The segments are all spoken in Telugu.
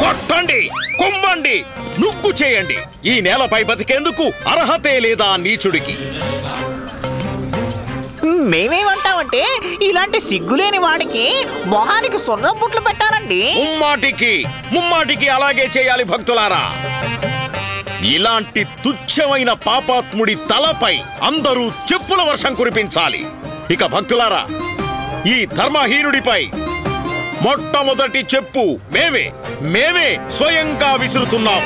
కొట్టండి, కుమ్మండి, నుగ్గు చేయండి. ఈ నేలపై బతికేందుకు అర్హతే లేదా నీచుడికి? మేమేమంటామంటే ఇలాంటి సిగ్గులేని వాడికి మొహానికి సున్నం పుట్లు పెట్టాలండి. ముమ్మాటికి అలాగే చేయాలి భక్తులారా. ఇలాంటి తుచ్చమైన పాపాత్ముడి తలపై అందరూ చెప్పుల వర్షం కురిపించాలి. ఇక భక్తులారా, ఈ ధర్మహీనుడిపై మొట్టమొదటి చెప్పు మేమే స్వయంగా విసురుతున్నాం.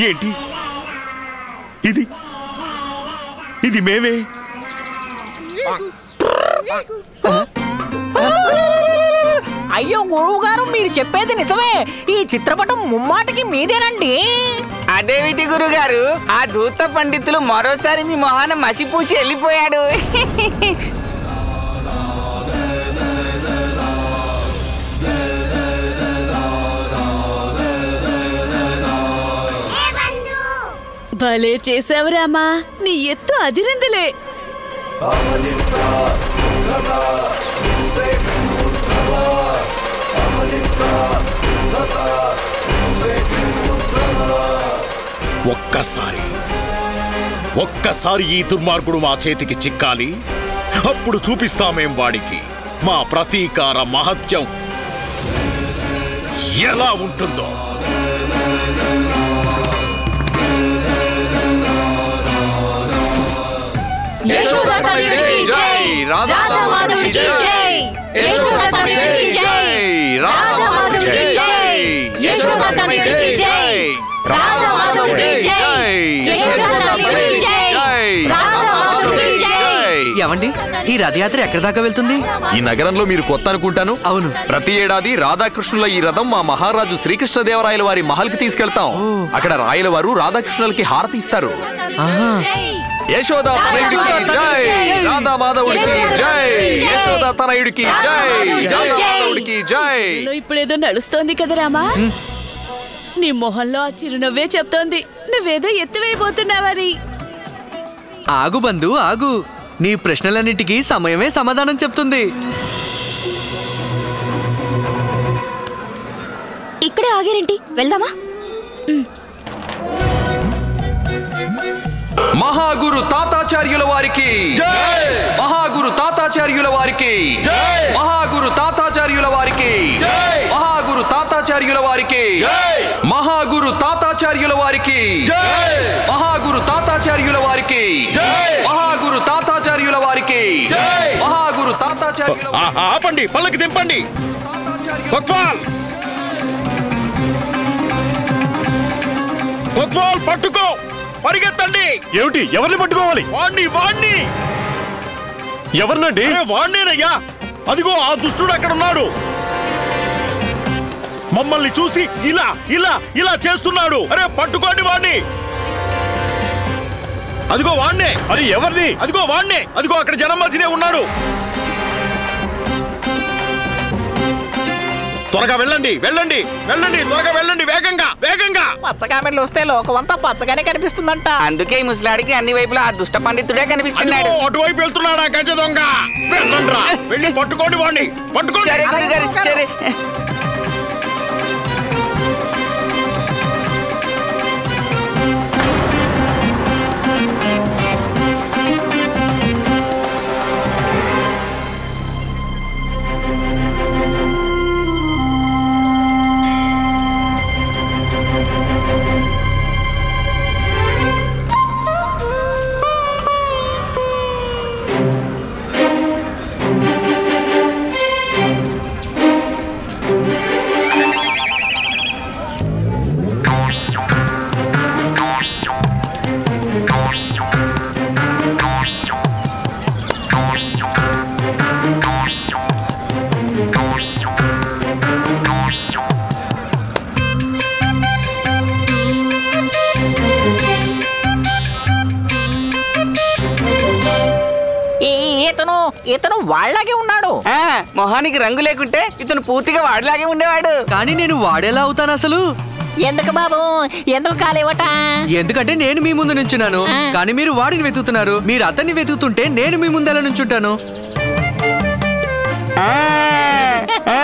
ఏంటి ఇది మేమే? అయ్యో గురువు గారు, మీరు చెప్పేది నిజమే. ఈ చిత్రపటం ముమ్మాటికి మీదేనండి. అదేమిటి గురుగారు, ఆ దూత పండితులు మరోసారి మీ మొహాన మసిపూసి వెళ్ళిపోయాడు. భలే చేసావు రామా, నీ ఎత్తు అదిరిందిలే. ఒక్కసారి ఈ దుర్మార్గుడు మా చేతికి చిక్కాలి. అప్పుడు చూపిస్తామేం వాడికి మా ప్రతీకార మహత్యం ఎలా ఉంటుందో. ఏమండి, ఈ రథయాత్ర ఎక్కడి దాకా వెళ్తుంది? ఈ నగరంలో మీరు కొత్త అనుకుంటాను. అవును. ప్రతి ఏడాది రాధాకృష్ణుల ఈ రథం మా మహారాజు శ్రీకృష్ణదేవరాయల వారి మహల్కి తీసుకెళ్తాం. అక్కడ రాయల వారు రాధాకృష్ణులకి హారతి ఇస్తారు. యశోదా తనయుడికి జై, రాధా మాధవుడికి జై, యశోదా తనయుడికి జై, రాధా మాధవుడికి జై. ఇప్పుడేదో నడుస్తోంది కదా రామా, నీ మొహంలో ఆ చిరునవ్వే చెప్తోంది నువ్వేదో ఎత్తివేయబోతున్నావని. ఆగు బంధు, ఆగు. నీ ప్రశ్నలన్నిటికీ సమయమే సమాధానం చెప్తుంది. ఇక్కడే ఆగారేంటి, వెళ్దామా? మహాగురు తాతాచార్యుల వారికి జై, మహాగురు తాతాచార్యుల వారికి జై, మహాగురు తాతాచార్యుల వారికి జై, మహాగురు తాతాచార్యుల వారికి జై, మహాగురు తాతాచార్యుల వారికి జై, మహాగురు తాతాచార్యుల వారికి జై, మహాగురు తాతాచార్యుల వారికి జై, మహాగురు తాతాచార్యుల. ఆపండి, పల్లకి దింపండి. కొత్వాల్ పట్టుకో, పరిగెత్తండి. ఏమిటి, ఎవరిని పట్టుకోవాలి? వాణ్ణి. ఎవరినండి? వాణ్ణేనయ్యా. అదిగో ఆ దుష్టుడు అక్కడ ఉన్నాడు. మమ్మల్ని చూసి ఇలా చేస్తున్నాడు. అరే పట్టుకోండి వాణ్ణి. అదిగో వాణ్ణే. అది ఎవరిని? అదిగో వాణ్ణే. అదిగో అక్కడ జనం మధ్యనే ఉన్నాడు. త్వరగా వెళ్ళండి, త్వరగా వెళ్ళండి, వేగంగా. పచ్చగా వెళ్ళి వస్తే లోకమంతా పచ్చగానే కనిపిస్తుందంట. అందుకే ఈ ముసలాడికి అన్ని వైపులా ఆ దుష్ట పండితుడే కనిపిస్తున్నాడు. అటువైపు వెళ్తున్నాడా గజ దొంగ? వెళ్ళండ్రా, వెళ్ళి పట్టుకోండి వాణ్ణి, పట్టుకోండి. సరే గురుగారు, సరే. ఇతను వాళ్ళలాగే ఉన్నాడు. మొహానికి రంగు లేకుంటే ఇతను పూర్తిగా వాడిలాగే ఉండేవాడు. కానీ నేను వాడేలా అవుతాను అసలు? ఎందుకు బాబు, ఎందుకు కాలేవట? ఎందుకంటే నేను మీ ముందు నుంచున్నాను, కానీ మీరు వాడిని వెతుకుతున్నారు. మీరు అతన్ని వెతుకుతుంటే నేను మీ ముందు ఎలా నుంచుంటాను?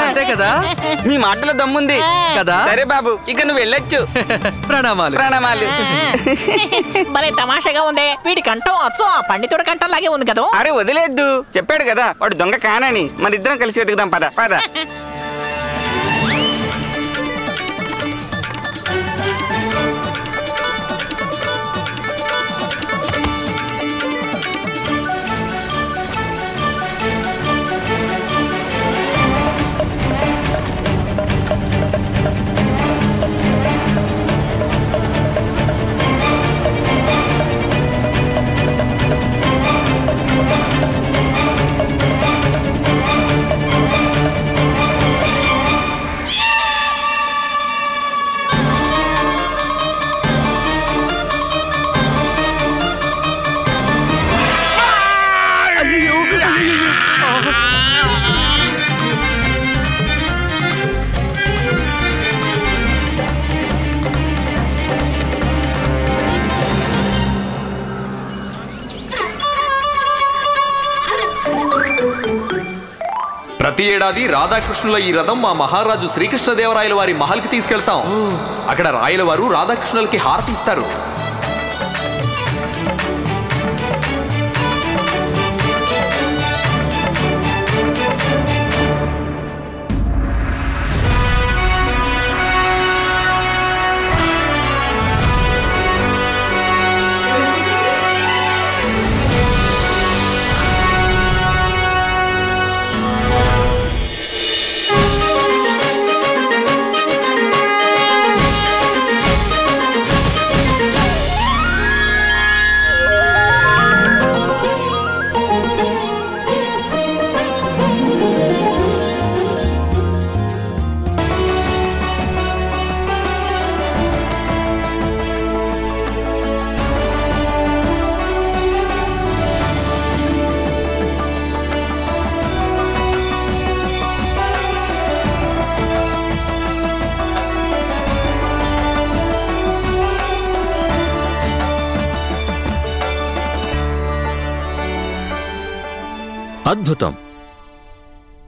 అంతే కదా? మీ మాటలో దమ్ముంది కదా? సరే బాబు, ఇక నువ్వు వెళ్ళొచ్చు. ప్రణామాలు. ప్రణామాలు. మరి తమాషాగా ఉంది. వీడి కంఠం అచ్చం ఆ పండితుడి కంఠం లాగే ఉంది కదా. అరే వదిలేద్దు, చెప్పాడు కదా వాడు దొంగ కానని. మన ఇద్దరం కలిసి వెతుకుదాం, పద పద. ప్రతి ఏడాది రాధాకృష్ణుల ఈ రథం మా మహారాజు శ్రీకృష్ణదేవరాయల వారి మహల్కి తీసుకెళ్తాం. అక్కడ రాయల వారు రాధాకృష్ణులకి హారతి ఇస్తారు. అద్భుతం.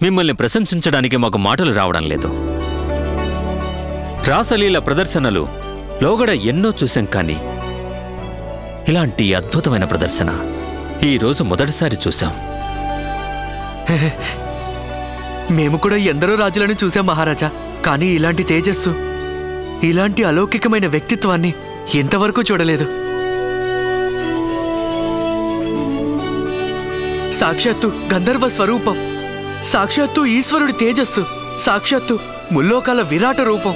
మిమ్మల్ని ప్రశంసించడానికి మాకు మాటలు రావడం లేదు. రాసలీల ప్రదర్శనలు లోగడ ఎన్నో చూశాం, కానీ ఇలాంటి అద్భుతమైన ప్రదర్శన ఈరోజు మొదటిసారి చూశాం. మేము కూడా ఎందరో రాజులను చూశాం మహారాజా, కానీ ఇలాంటి తేజస్సు, ఇలాంటి అలౌకికమైన వ్యక్తిత్వాన్ని ఇంతవరకు చూడలేదు. సాక్షాత్తు గంధర్వ స్వరూపం, సాక్షాత్తు ఈశ్వరుడి తేజస్సు, సాక్షాత్తు ముల్లోకాల విరాట రూపం.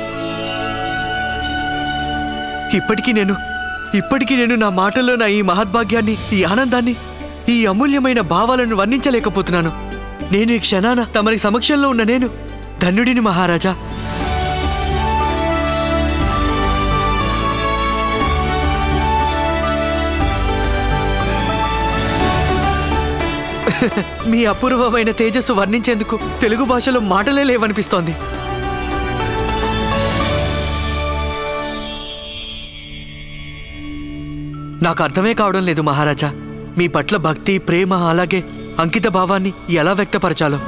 ఇప్పటికీ నేను నా మాటల్లో నా ఈ మహద్భాగ్యాన్ని, ఈ ఆనందాన్ని, ఈ అమూల్యమైన భావాలను వర్ణించలేకపోతున్నాను. నేను ఈ క్షణాన తమరి సమక్షంలో ఉన్న నేను ధన్యుడిని మహారాజా. మీ అపూర్వమైన తేజస్సు వర్ణించేందుకు తెలుగు భాషలో మాటలే లేవనిపిస్తోంది. నాకు అర్థమే కావడం లేదు మహారాజా, మీ పట్ల భక్తి, ప్రేమ, అలాగే అంకిత భావాన్ని ఎలా వ్యక్తపరచాలో.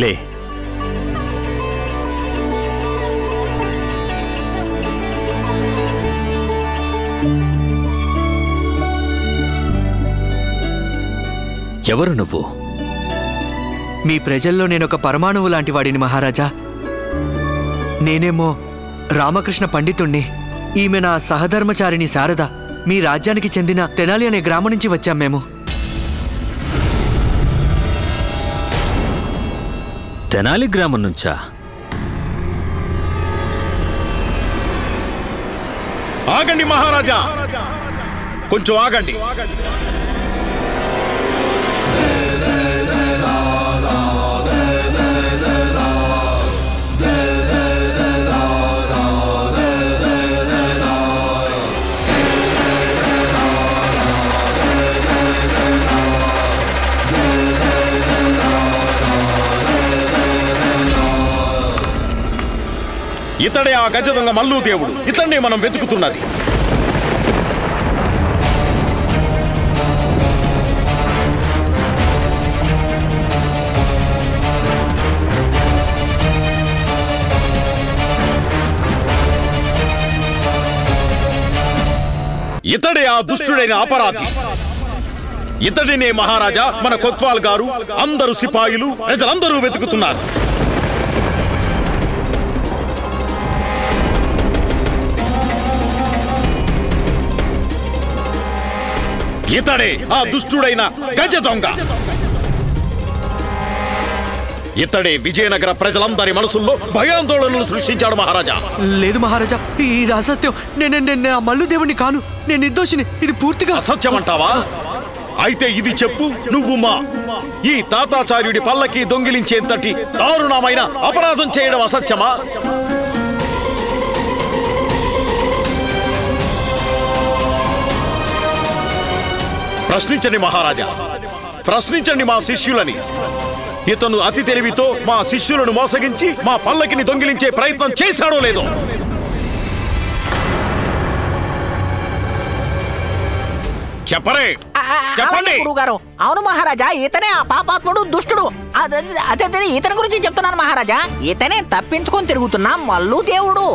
లే, ఎవరు నువ్వు? మీ ప్రజల్లో నేనొక పరమాణువు లాంటి వాడిని మహారాజా. నేనేమో రామకృష్ణ పండితుణ్ణి. ఈమె నా సహధర్మచారిణి శారద. మీ రాజ్యానికి చెందిన తెనాలి అనే గ్రామం నుంచి వచ్చాం మేము. తెనాలి గ్రామం నుంచా? ఆగండి మహారాజా, కొంచెం ఆగండి. ఇతడే ఆ గజ దొంగ మల్లు దేవుడు. ఇతన్నే మనం వెతుకుతున్నది. ఇతడే ఆ దుష్టుడైన అపరాధి. ఇతడినే మహారాజా, మన కొత్వాల్ గారు, అందరూ సిపాయిలు, ప్రజలందరూ వెతుకుతున్నారు. ఇతడే ఆ దుష్టుడైన గజ దొంగ. ఇతడే విజయనగర ప్రజలందరి మనసుల్లో భయాందోళనలు సృష్టించాడు మహారాజా. లేదు మహారాజా, ఇది అసత్యం. నేను ఆ మల్లు దేవుణ్ణి కాను. నేను నిర్దోషిని. ఇది పూర్తిగా అసత్యం అంటావా? అయితే ఇది చెప్పు, నువ్వు ఈ తాతాచార్యుడి పల్లకి దొంగిలించేంతటి దారుణమైన అపరాధం చేయడం అసత్యమా? ప్రశ్నించండి మహారాజా, ప్రశ్నించండి మా శిష్యులని. ఇతను అతి తెలివితో మా శిష్యులను మోసగించి మా పల్లకిని దొంగిలించే ప్రయత్నం చేశాడో లేదో చెప్పరే, చెప్పండి. గురుగారు, అవును మహారాజా, ఇతనే ఆ పాపాత్ముడు, దుష్టుడు. అదే ఇతని గురించి చెప్తున్నాను మహారాజా. ఇతనే తప్పించుకొని తిరుగుతున్న మల్లు దేవుడు.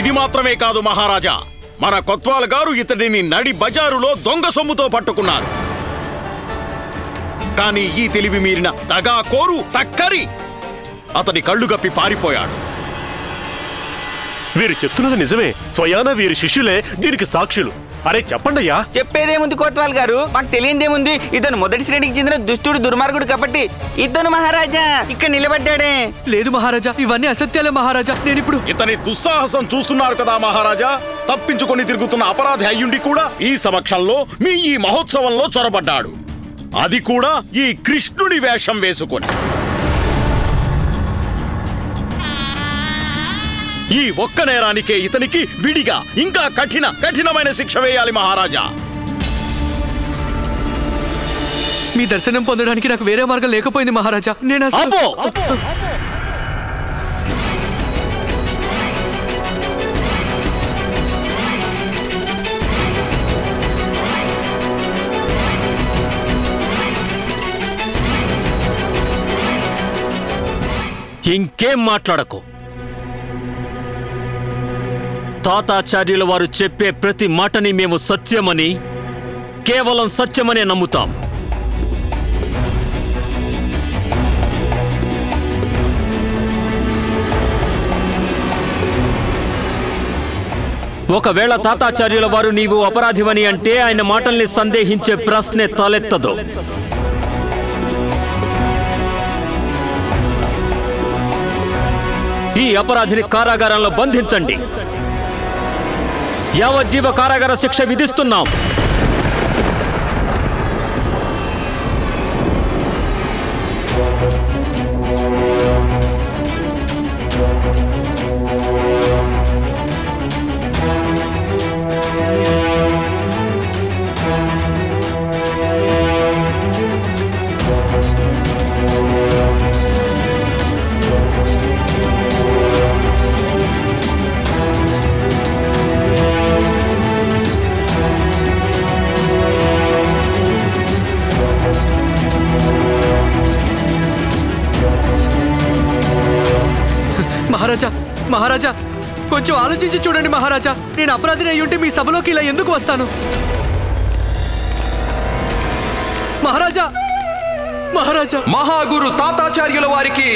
ఇది మాత్రమే కాదు మహారాజా, మన కొత్వాల్ గారు ఇతడిని నడి బజారులో దొంగ సొమ్ముతో పట్టుకున్నారు. కానీ ఈ తెలివి మీరిన దగాకోరు తక్కరి అతడి కళ్ళు గప్పి పారిపోయాడు. వీరు చెప్తున్నది నిజమే. స్వయాన వీరి శిష్యులే దీనికి సాక్షులు. అరే చెప్పండి అయ్యా. చెప్పేదేముంది కోత్వాల్ గారు, మాకు తెలియదేముంది. ఇతను మొదటి శ్రేణికి చెందిన దుష్టుడు, దుర్మార్గుడు కాబట్టి ఇతను మహారాజా ఇక్కడ నిలబడ్డాడే. లేదు మహారాజా, ఇవన్నీ అసత్యాలే మహారాజా. నేను ఇప్పుడు ఇతని దుస్సాహసం చూస్తున్నారు కదా మహారాజా. తప్పించుకొని తిరుగుతున్న అపరాధి అయ్యుండి కూడా ఈ సమక్షంలో మీ ఈ మహోత్సవంలో చొరబడ్డాడు. అది కూడా ఈ కృష్ణుడి వేషం వేసుకొని. ఈ ఒక్క నేరానికే ఇతనికి విడిగా ఇంకా కఠినమైన శిక్ష వేయాలి మహారాజా. మీ దర్శనం పొందడానికి నాకు వేరే మార్గం లేకపోయింది మహారాజా. నేను ఇంకేం మాట్లాడకు. తాతాచార్యుల వారు చెప్పే ప్రతి మాటని మేము సత్యమని, కేవలం సత్యమనే నమ్ముతాం. ఒకవేళ తాతాచార్యుల వారు నీవు అపరాధివని అంటే ఆయన మాటల్ని సందేహించే ప్రశ్నే తలెత్తదు. ఈ అపరాధిని కారాగారంలో బంధించండి. యావజ్జీవ కారాగార శిక్ష విధిస్తున్నాం. మహారాజా, కొంచెం ఆలోచించి చూడండి మహారాజా. నేను అపరాధిని అయ్యుంటే మీ సభలోకి ఇలా ఎందుకు వస్తాను? మహారాజా, మహాగురు తాతాచార్యుల వారికి